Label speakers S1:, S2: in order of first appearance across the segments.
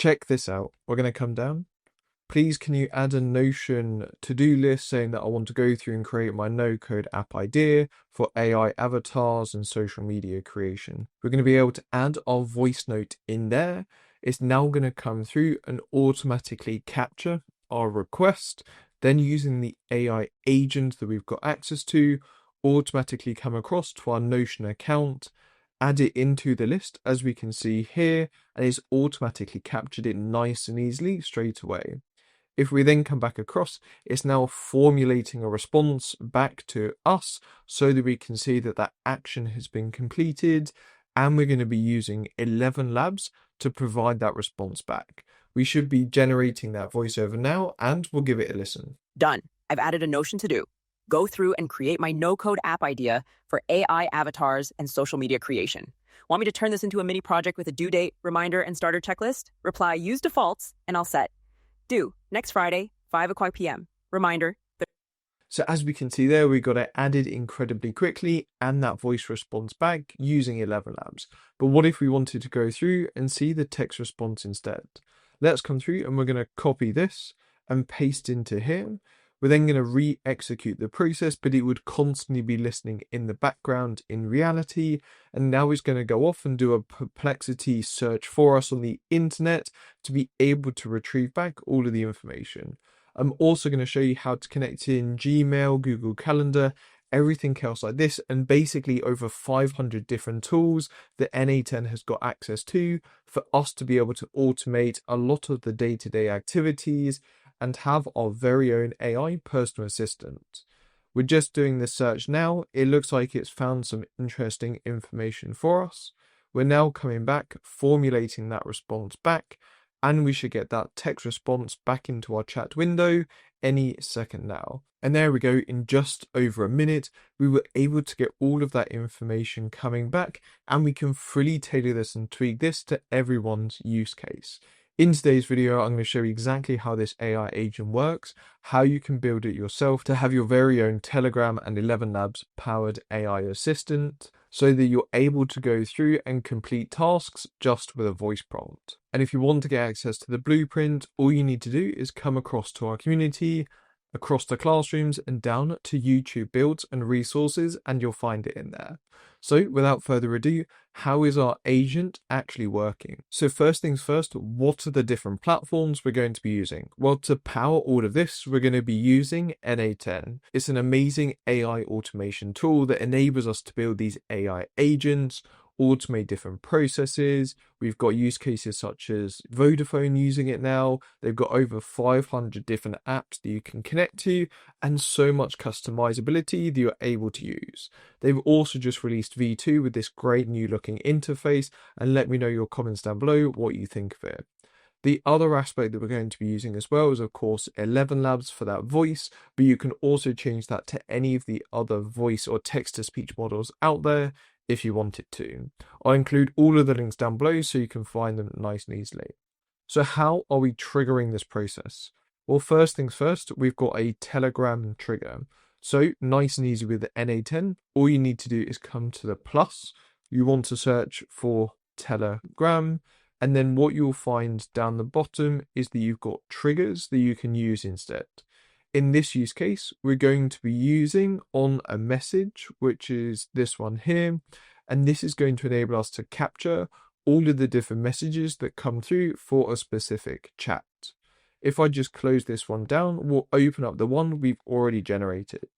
S1: check this out. We're going to come down. Please can you add a Notion to-do list saying that I want to go through and create my no-code app idea for AI avatars and social media creation. We're going to be able to add our voice note in there. It's now going to come through and automatically capture our request, then using the AI agent that we've got access to, automatically come across to our Notion account, add it into the list as we can see here, and it's automatically captured it nice and easily straight away. If we then come back across, it's now formulating a response back to us so that we can see that that action has been completed, and we're going to be using ElevenLabs to provide that response back. We should be generating that voiceover now, and we'll give it a listen.
S2: Done. I've added a Notion to-do. Go through and create my no-code app idea for AI avatars and social media creation. Want me to turn this into a mini project with a due date, reminder, and starter checklist? Reply use defaults, and I'll set. Due next Friday, 5:00 p.m. Reminder.
S1: So as we can see there, we got it added incredibly quickly and that voice response back using ElevenLabs. But what if we wanted to go through and see the text response instead? Let's come through and we're going to copy this and paste into here. We're then going to re-execute the process, but it would constantly be listening in the background in reality. And now it's going to go off and do a Perplexity search for us on the internet to be able to retrieve back all of the information. I'm also going to show you how to connect in Gmail, Google Calendar, everything else like this, and basically over 500 different tools that n8n has got access to for us to be able to automate a lot of the day-to-day activities and have our very own AI personal assistant. We're just doing the search now. It looks like it's found some interesting information for us. We're now coming back, formulating that response back, and we should get that text response back into our chat window any second now. And there we go, in just over a minute, we were able to get all of that information coming back, and we can fully tailor this and tweak this to everyone's use case. In today's video, I'm going to show you exactly how this AI agent works, how you can build it yourself to have your very own Telegram and ElevenLabs powered AI assistant so that you're able to go through and complete tasks just with a voice prompt. And if you want to get access to the blueprint, all you need to do is come across to our community, across the classrooms and down to YouTube builds and resources, and you'll find it in there. So without further ado, how is our agent actually working? So first things first, what are the different platforms we're going to be using? Well, to power all of this, we're going to be using n8n. It's an amazing AI automation tool that enables us to build these AI agents, automate different processes. We've got use cases such as Vodafone using it now. They've got over 500 different apps that you can connect to and so much customizability that you're able to use. They've also just released V2 with this great new looking interface, and let me know your comments down below what you think of it. The other aspect that we're going to be using as well is, of course, ElevenLabs for that voice, but you can also change that to any of the other voice or text-to-speech models out there if you wanted to. I'll include all of the links down below so you can find them nice and easily. So how are we triggering this process? Well, first things first, we've got a Telegram trigger. So nice and easy with the n8n, all you need to do is come to the plus. You want to search for Telegram, and then what you'll find down the bottom is that you've got triggers that you can use instead. In this use case, we're going to be using on a message, which is this one here. And this is going to enable us to capture all of the different messages that come through for a specific chat. If I just close this one down, we'll open up the one we've already generated.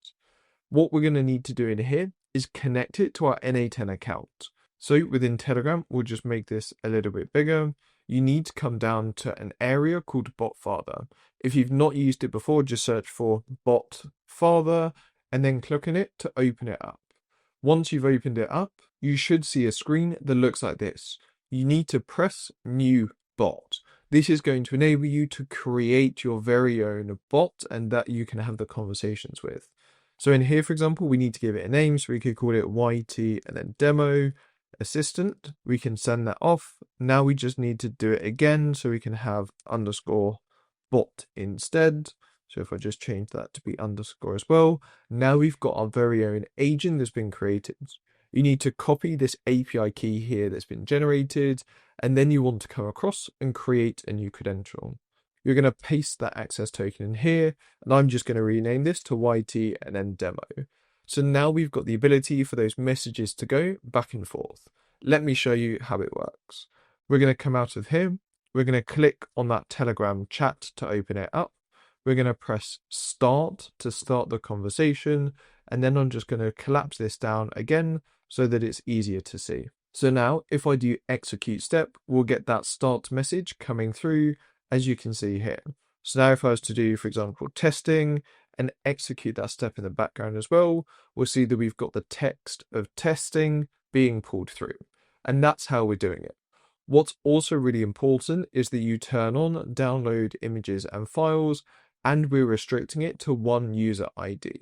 S1: What we're going to need to do in here is connect it to our n8n account. So within Telegram, we'll just make this a little bit bigger. You need to come down to an area called BotFather. If you've not used it before, just search for BotFather and then click on it to open it up. Once you've opened it up, you should see a screen that looks like this. You need to press New Bot. This is going to enable you to create your very own bot and that you can have the conversations with. So in here, for example, we need to give it a name, so we could call it YT and then demo assistant. We can send that off. Now we just need to do it again, so we can have underscore bot instead. So if I just change that to be underscore as well, now we've got our very own agent that's been created. you need to copy this API key here that's been generated, and then you want to come across and create a new credential. You're going to paste that access token in here, and I'm just going to rename this to YT and then demo. So now we've got the ability for those messages to go back and forth. Let me show you how it works. We're going to come out of here. We're going to click on that Telegram chat to open it up. We're going to press start to start the conversation. And then I'm just going to collapse this down again so that it's easier to see. So now if I do execute step, we'll get that start message coming through, as you can see here. So now if I was to do, for example, testing and execute that step in the background as well, we'll see that we've got the text of testing being pulled through. And that's how we're doing it. What's also really important is that you turn on download images and files, and we're restricting it to one user ID.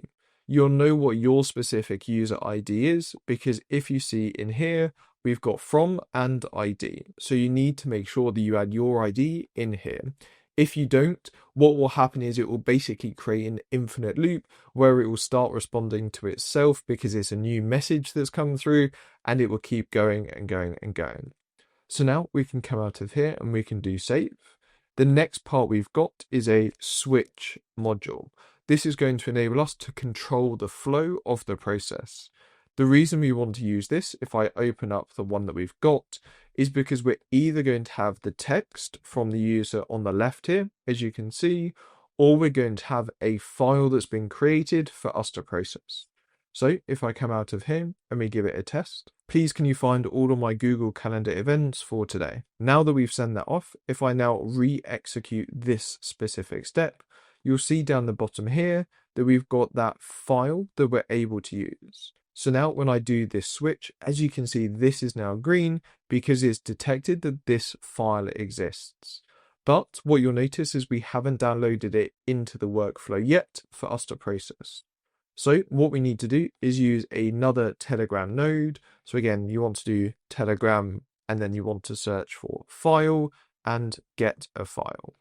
S1: You'll know what your specific user ID is, because if you see in here, we've got from and ID. So you need to make sure that you add your ID in here. If you don't, what will happen is it will basically create an infinite loop where it will start responding to itself because it's a new message that's come through, and it will keep going and going and going. So now we can come out of here and we can do save. The next part we've got is a switch module. This is going to enable us to control the flow of the process. The reason we want to use this, if I open up the one that we've got, is because we're either going to have the text from the user on the left here, as you can see, or we're going to have a file that's been created for us to process. So if I come out of here and we give it a test, please can you find all of my Google Calendar events for today? Now that we've sent that off, if I now re-execute this specific step, you'll see down the bottom here that we've got that file that we're able to use. So now when I do this switch, as you can see, this is now green because it's detected that this file exists. But what you'll notice is we haven't downloaded it into the workflow yet for us to process. So what we need to do is use another Telegram node. So again, you want to do Telegram and then you want to search for file and get a file.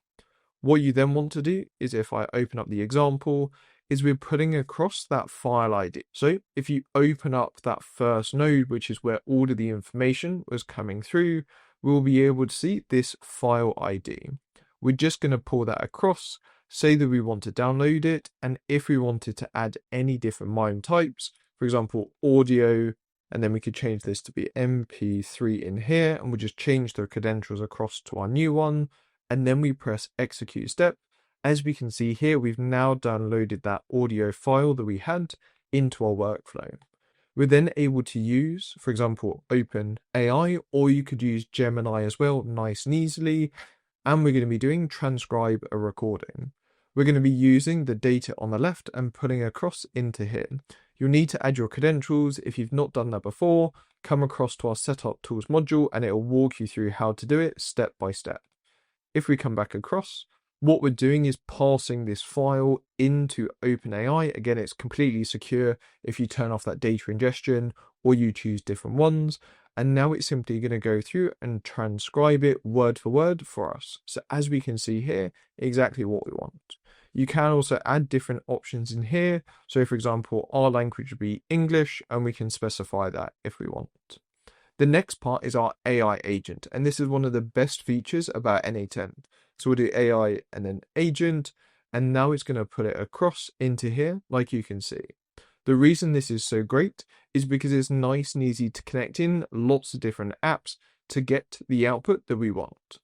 S1: What you then want to do is, if I open up the example, is we're putting across that file ID. So if you open up that first node, which is where all of the information was coming through, we'll be able to see this file ID. We're just going to pull that across, say that we want to download it, and if we wanted to add any different MIME types, for example, audio, and then we could change this to be MP3 in here, and we'll just change the credentials across to our new one, and then we press execute step. As we can see here, we've now downloaded that audio file that we had into our workflow. We're then able to use, for example, OpenAI, or you could use Gemini as well, nice and easily, and we're going to be doing transcribe a recording. We're going to be using the data on the left and putting across into here. You'll need to add your credentials. If you've not done that before, come across to our setup tools module and it will walk you through how to do it step by step. If we come back across, what we're doing is passing this file into OpenAI. Again, it's completely secure if you turn off that data ingestion or you choose different ones. And now it's simply going to go through and transcribe it word for word for us. So as we can see here, exactly what we want. You can also add different options in here. So for example, our language would be English, and we can specify that if we want. The next part is our AI agent, and this is one of the best features about n8n. So we'll do AI and then agent, and now it's going to put it across into here, like you can see. The reason this is so great is because it's nice and easy to connect in lots of different apps to get the output that we want.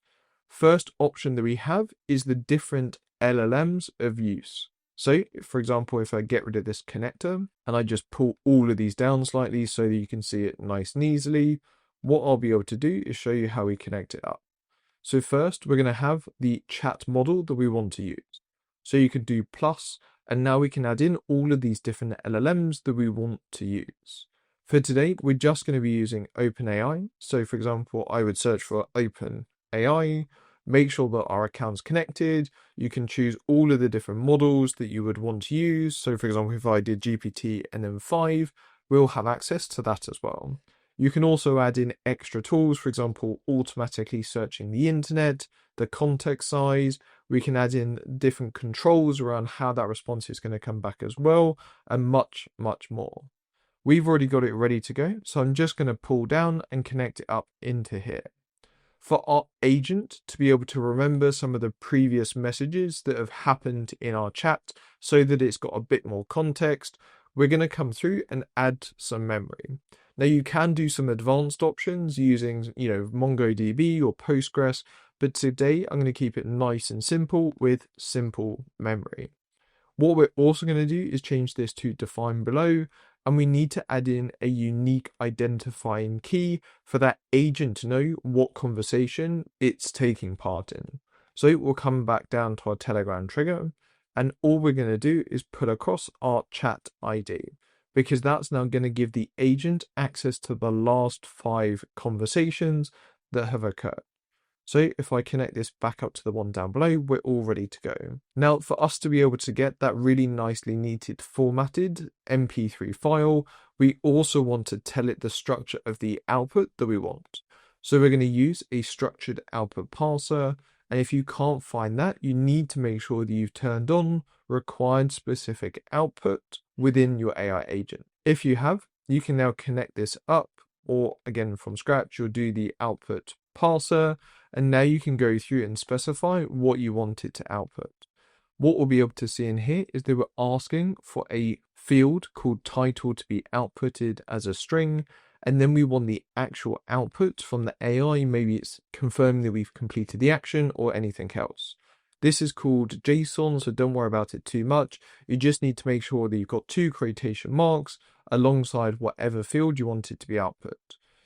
S1: First option that we have is the different LLMs of use. So for example, if I get rid of this connector and I just pull all of these down slightly so that you can see it nice and easily, what I'll be able to do is show you how we connect it up. So first we're going to have the chat model that we want to use. So you could do plus, and now we can add in all of these different LLMs that we want to use. For today, we're just going to be using OpenAI. So for example, I would search for OpenAI, make sure that our account's connected. You can choose all of the different models that you would want to use. So for example, if I did GPT and then 5, we'll have access to that as well. You can also add in extra tools, for example, automatically searching the internet, the context size. We can add in different controls around how that response is going to come back as well, and much, much more. We've already got it ready to go, so I'm just going to pull down and connect it up into here. For our agent to be able to remember some of the previous messages that have happened in our chat so that it's got a bit more context, we're going to come through and add some memory. Now you can do some advanced options using, MongoDB or Postgres, but today I'm going to keep it nice and simple with simple memory. What we're also going to do is change this to define below, and we need to add in a unique identifying key for that agent to know what conversation it's taking part in. So we'll come back down to our Telegram trigger, and all we're going to do is put across our chat ID, because that's now going to give the agent access to the last 5 conversations that have occurred. So if I connect this back up to the one down below, we're all ready to go. Now, for us to be able to get that really nicely neated formatted MP3 file, we also want to tell it the structure of the output that we want. So we're going to use a structured output parser. And if you can't find that, you need to make sure that you've turned on required specific output within your AI agent. If you have, you can now connect this up, or again from scratch, you'll do the output parser, and now you can go through and specify what you want it to output. What we'll be able to see in here is they were asking for a field called title to be outputted as a string, and then we want the actual output from the AI. Maybe it's confirming that we've completed the action or anything else. This is called JSON, so don't worry about it too much. You just need to make sure that you've got 2 quotation marks alongside whatever field you want it to be output.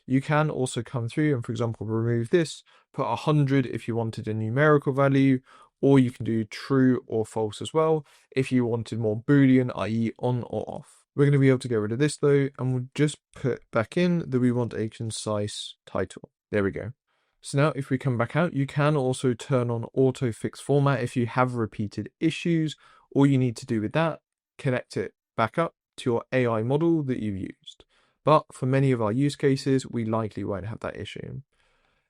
S1: You can also come through and, for example, remove this, put 100 if you wanted a numerical value, or you can do true or false as well if you wanted more Boolean, i.e. on or off. We're going to be able to get rid of this though, and we'll just put back in that we want a concise title. There we go. So now if we come back out, you can also turn on auto fix format if you have repeated issues. All you need to do with that, connect it back up to your AI model that you've used. But for many of our use cases, we likely won't have that issue.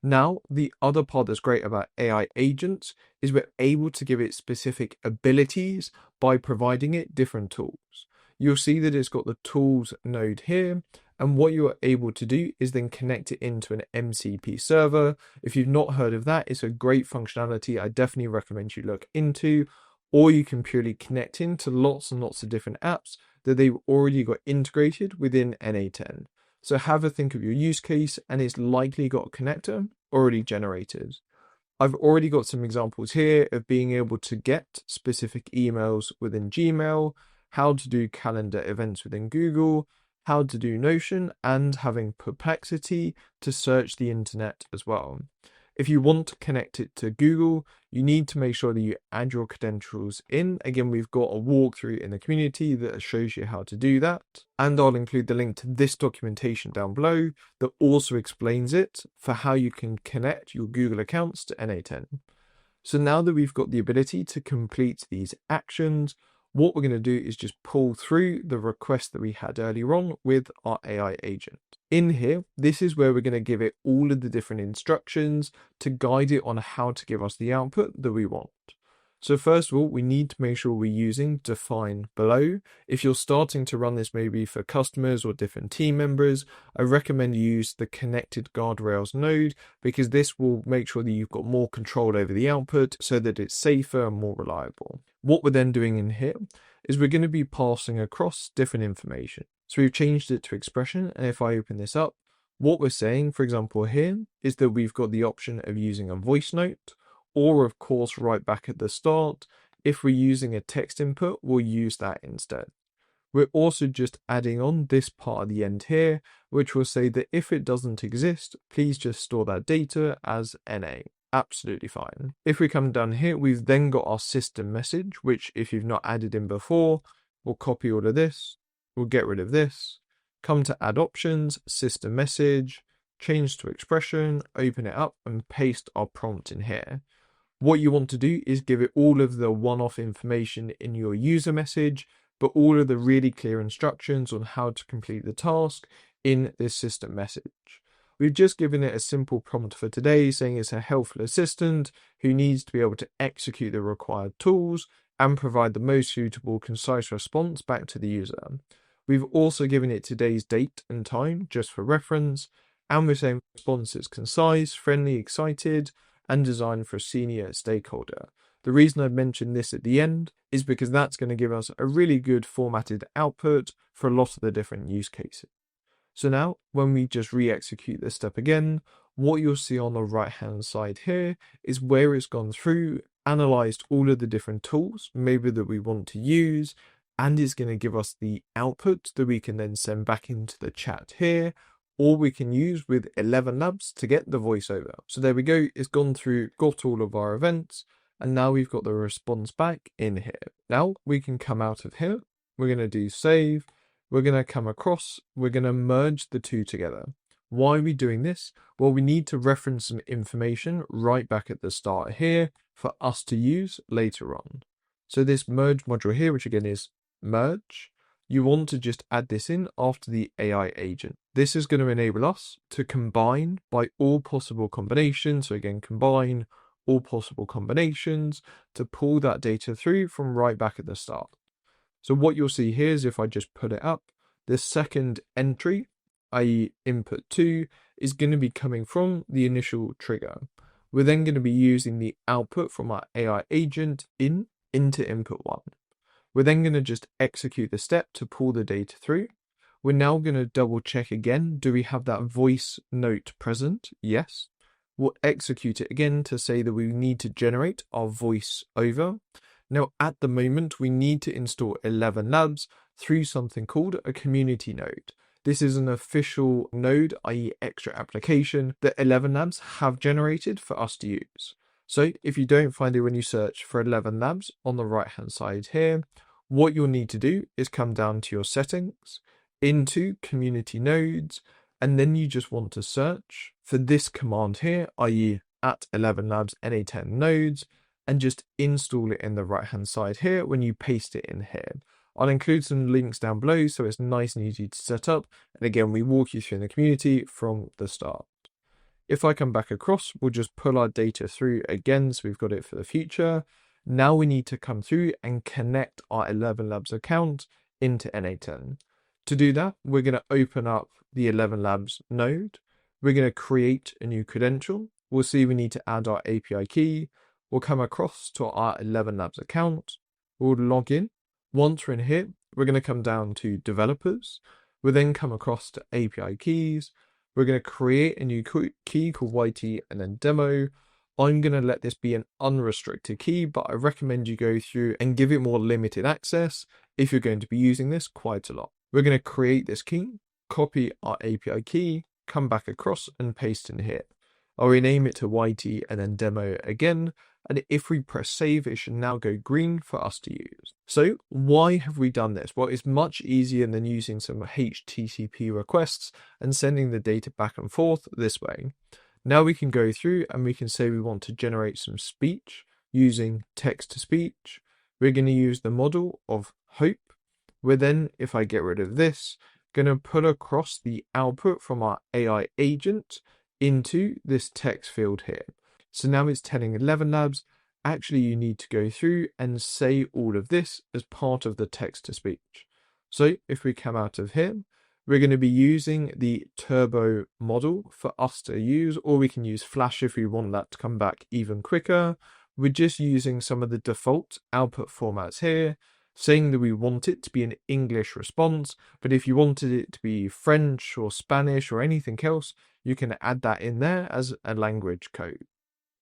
S1: Now, the other part that's great about AI agents is we're able to give it specific abilities by providing it different tools. You'll see that it's got the tools node here, and what you are able to do is then connect it into an MCP server. If you've not heard of that, it's a great functionality I definitely recommend you look into, or you can purely connect into lots and lots of different apps that they've already got integrated within n8n. So have a think of your use case, and it's likely got a connector already generated. I've already got some examples here of being able to get specific emails within Gmail, how to do calendar events within Google, how to do Notion, and having Perplexity to search the internet as well. If you want to connect it to Google, you need to make sure that you add your credentials in. Again, we've got a walkthrough in the community that shows you how to do that. And I'll include the link to this documentation down below that also explains it for how you can connect your Google accounts to n8n. So now that we've got the ability to complete these actions, what we're going to do is just pull through the request that we had earlier on with our AI agent. In here, this is where we're going to give it all of the different instructions to guide it on how to give us the output that we want. So first of all, we need to make sure we're using define below. If you're starting to run this maybe for customers or different team members, I recommend you use the connected guardrails node, because this will make sure that you've got more control over the output so that it's safer and more reliable. What we're then doing in here is we're going to be passing across different information. So we've changed it to expression, and if I open this up, what we're saying, for example, here is that we've got the option of using a voice note, or of course right back at the start, if we're using a text input, we'll use that instead. We're also just adding on this part at the end here, which will say that if it doesn't exist, please just store that data as NA. Absolutely fine. If we come down here, we've then got our system message, which if you've not added in before, we'll copy all of this, we'll get rid of this, come to add options, system message, change to expression, open it up and paste our prompt in here. What you want to do is give it all of the one-off information in your user message, but all of the really clear instructions on how to complete the task in this system message. We've just given it a simple prompt for today saying it's a helpful assistant who needs to be able to execute the required tools and provide the most suitable, concise response back to the user. We've also given it today's date and time just for reference, and we're saying response is concise, friendly, excited, and designed for a senior stakeholder. The reason I mentioned this at the end is because that's going to give us a really good formatted output for a lot of the different use cases. So now, when we just re-execute this step again, what you'll see on the right-hand side here is where it's gone through, analyzed all of the different tools, maybe that we want to use, and is going to give us the output that we can then send back into the chat here, or we can use with ElevenLabs to get the voiceover. So there we go, it's gone through, got all of our events, and now we've got the response back in here. Now we can come out of here, we're going to do save, we're going to come across, we're going to merge the two together. Why are we doing this? Well, we need to reference some information right back at the start here for us to use later on. So this merge module here, which again is merge, you want to just add this in after the AI agent. This is going to enable us to combine by all possible combinations. So again, combine all possible combinations to pull that data through from right back at the start. So what you'll see here is if I just put it up, the second entry, i.e. input 2, is going to be coming from the initial trigger. We're then going to be using the output from our AI agent into input 1. We're then going to just execute the step to pull the data through. We're now going to double check again. Do we have that voice note present? Yes. We'll execute it again to say that we need to generate our voice over. Now, at the moment, we need to install ElevenLabs through something called a community node. This is an official node, i.e. extra application that ElevenLabs have generated for us to use. So if you don't find it when you search for ElevenLabs on the right-hand side here, what you'll need to do is come down to your settings, into community nodes, and then you just want to search for this command here, i.e. at ElevenLabs n8n nodes, and just install it in the right-hand side here when you paste it in here. I'll include some links down below so it's nice and easy to set up. And again, we walk you through in the community from the start. If I come back across, we'll just pull our data through again so we've got it for the future. Now we need to come through and connect our ElevenLabs account into n8n. To do that, we're going to open up the ElevenLabs node. We're going to create a new credential. We'll see we need to add our API key. We'll come across to our ElevenLabs account. We'll log in. Once we're in here, we're going to come down to developers. We'll then come across to API keys. We're going to create a new key called YT and then demo. I'm going to let this be an unrestricted key, but I recommend you go through and give it more limited access if you're going to be using this quite a lot. We're going to create this key, copy our API key, come back across and paste in here. I'll rename it to YT and then demo again. And if we press save, it should now go green for us to use. So why have we done this? Well, it's much easier than using some HTTP requests and sending the data back and forth this way. Now we can go through and we can say we want to generate some speech using text to speech. We're going to use the model of Hope. We're then, if I get rid of this, going to put across the output from our AI agent into this text field here. So now it's telling ElevenLabs, actually you need to go through and say all of this as part of the text to speech. So if we come out of here, we're going to be using the turbo model for us to use, or we can use Flash if we want that to come back even quicker. We're just using some of the default output formats here, saying that we want it to be an English response, but if you wanted it to be French or Spanish or anything else, you can add that in there as a language code.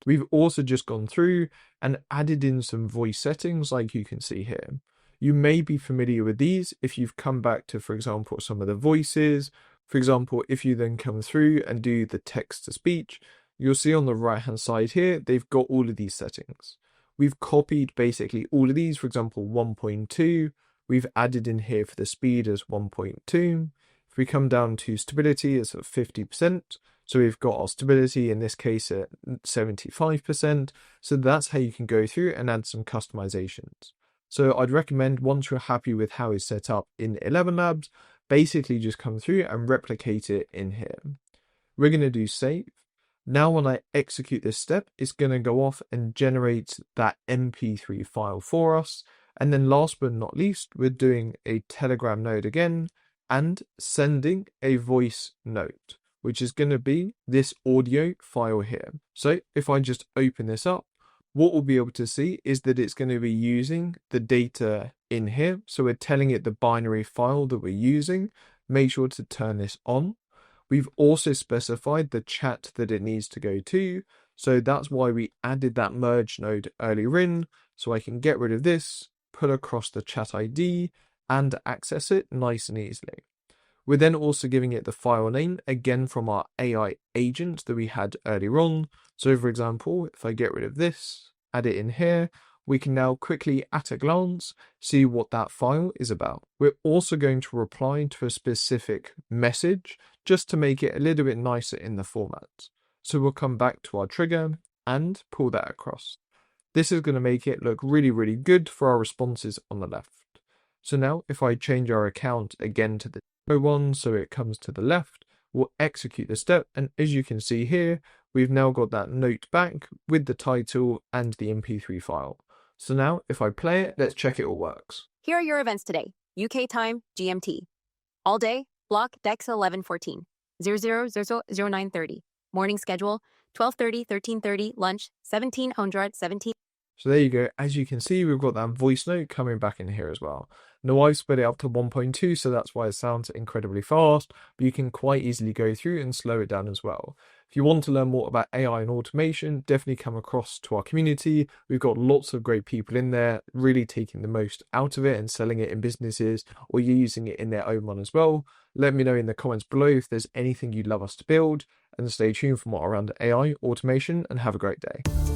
S1: We've also just gone through and added in some voice settings like you can see here. You may be familiar with these if you've come back to, for example, some of the voices. For example, if you then come through and do the text to speech, you'll see on the right hand side here, they've got all of these settings. We've copied basically all of these, for example, 1.2. We've added in here for the speed as 1.2. If we come down to stability, it's at 50%. So we've got our stability in this case at 75%. So that's how you can go through and add some customizations. So I'd recommend once you're happy with how it's set up in ElevenLabs, basically just come through and replicate it in here. We're going to do save. Now when I execute this step, it's going to go off and generate that MP3 file for us. And then last but not least, we're doing a Telegram note again and sending a voice note, which is going to be this audio file here. So if I just open this up, what we'll be able to see is that it's going to be using the data in here. So we're telling it the binary file that we're using. Make sure to turn this on. We've also specified the chat that it needs to go to. So that's why we added that merge node earlier in. So I can get rid of this, put across the chat ID, and access it nice and easily. We're then also giving it the file name, again from our AI agent that we had earlier on. So for example, if I get rid of this, add it in here, we can now quickly at a glance see what that file is about. We're also going to reply to a specific message just to make it a little bit nicer in the format. So we'll come back to our trigger and pull that across. This is going to make it look really, really good for our responses on the left. So now if I change our account again to the one so it comes to the left, we'll execute the step, and as you can see here, we've now got that note back with the title and the MP3 file. So now if I play it, let's check it all works.
S2: Here are your events today. UK time, GMT. All day, block DEX 11:14, 00:09:30. Morning schedule, 12:30, 13:30, lunch, 1700, 17.
S1: So there you go. As you can see, we've got that voice note coming back in here as well. Now I've sped it up to 1.2, so that's why it sounds incredibly fast, but you can quite easily go through and slow it down as well. If you want to learn more about AI and automation, definitely come across to our community. We've got lots of great people in there, really taking the most out of it and selling it in businesses, or you're using it in their own one as well. Let me know in the comments below if there's anything you'd love us to build, and stay tuned for more around AI, automation, and have a great day.